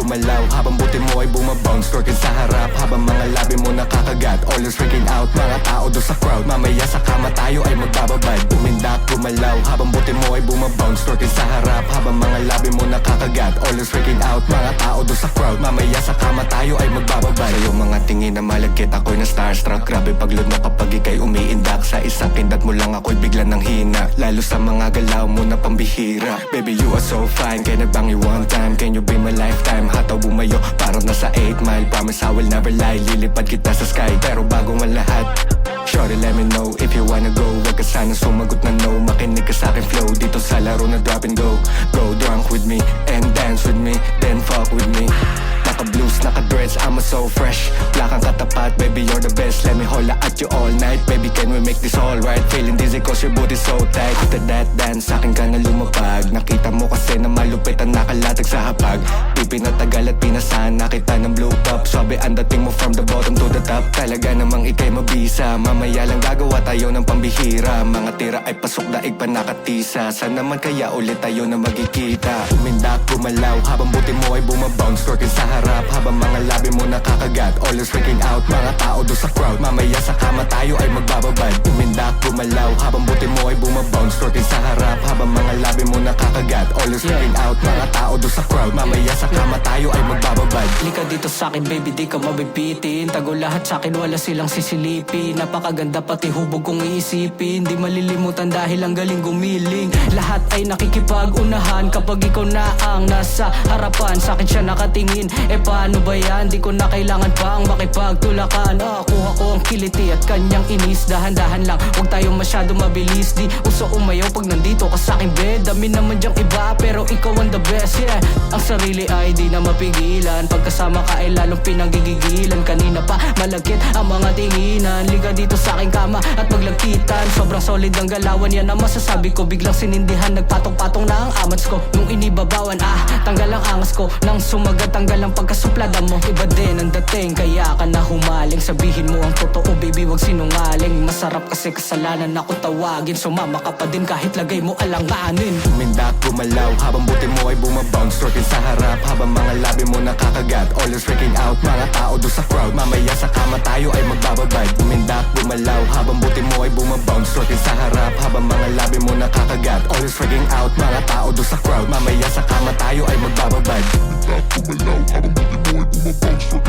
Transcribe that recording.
gumalaw habang buti mo ay bumabounce. Twerking sa harap habang mga labi mo nakakagat. Always freaking out, mga tao doon sa crowd. Mamaya sa kama tayo ay magbababad. Umindak, gumalaw habang buti mo ay bumabounce. Twerking sa harap habang mga labi mo nakakagat. Always freaking out, mga tao doon sa crowd. Mamaya sa kama tayo ay magbababad. Sa iyong mga tingin na malagkit ako'y na starstruck. Grabe paglod na kapag ika'y umiindak. Sa isang kindat mo lang ako'y bigla ng hina. Lalo sa mga galaw mo na pambihira. Baby you are so fine, kaya nagbangi one time. Can you be my lifetime? Hataw bumayo parang nasa 8 mile. Promise I will never lie, lilipad kita sa sky. Pero bago ang lahat, shorty let me know if you wanna go. Wag ka sana sumagot na no, makinig ka sa akin flow. Dito sa laro na drop and go. Go drunk with me and dance with me, then fuck with me. Naka-blues, naka-dreads, I'm so fresh. Wala kang katapat, baby you're the best. Let me holla at you all night, baby can we make this alright? Feeling dizzy cause your booty so tight. After that dance, akin ka na lumapag. Nakita mo kasi na malupit ang nakalatag sa hapag. Di pinatagal at pinasahan na kita ng blue cup. Sabi ang dating mo from the bottom to the top. Talaga namang ikay mabisa. Mamaya lang gagawa tayo ng pambihira. Mga tira ay pasok daig pa nakatisa. Sana man kaya ulit tayo na magkikita. Umindak, gumalaw habang buti mo ay bumabounce. Twerking sa harap habang mga labi mo nakakagat. Always freaking out, mga tao doon sa crowd. Mamaya sa kama tayo ay magbababad. Umindak, gumalaw habang buti mo ay bumabounce. Twerking sa harap habang mga labi mo nakakagat. Always freaking out, mga tao doon sa crowd. Mamaya sa kama tayo ay magbababad. Lika dito sa'kin baby di ka mabibitin. Tago lahat sa'kin wala silang sisilipin. Napakaganda pati hubog kong iisipin. Di malilimutan dahil ang galing gumiling. Lahat ay nakikipag-unahan kapag ikaw na ang nasa harapan. Sa'kin siya nakatingin, paano ba yan? Di ko na kailangan pang makipagtulakan. Kuha ko ang kiliti at kanyang inis. Dahan-dahan lang, huwag tayo masyado mabilis. Di uso umayaw pag nandito ka sa'kin bed. Dami naman dyang iba pero ikaw ang the best, yeah. Ang sarili ay di na mapigilan. Pagkasama ka ay lalong pinanggigigilan. Kanina pa malagkit ang mga tinginan. Liga dito sa aking kama at maglagkitan. Sobrang solid ang galawan, yan ang masasabi ko. Biglang sinindihan, nagpatong-patong na ang amats ko. Nung inibabawan, tanggal ang angas ko. Nang sumagat, tanggal ang pagkasuplada mo. Iba din ang dating, kaya ka na humaling. Sabihin mo ang totoo, baby, wag sinungaling. Masarap kasi kasalanan ako tawagin. Sumama ka pa din kahit lagay mo alanganin. Umindak, gumalaw habang buti mo ay bumabounce. Twerking sa harap habang mga labi mo nakakagat. Always freaking out, mga tao doon sa crowd. Mamaya sa kama tayo ay magbababad. Umindak, gumalaw habang buti mo ay bumabounce. Twerking sa harap habang mga labi mo nakakagat. Always freaking out, mga tao doon sa crowd. Mamaya sa kama tayo ay magbababad. Umindak, gumalaw habang buti mo ay bumabounce.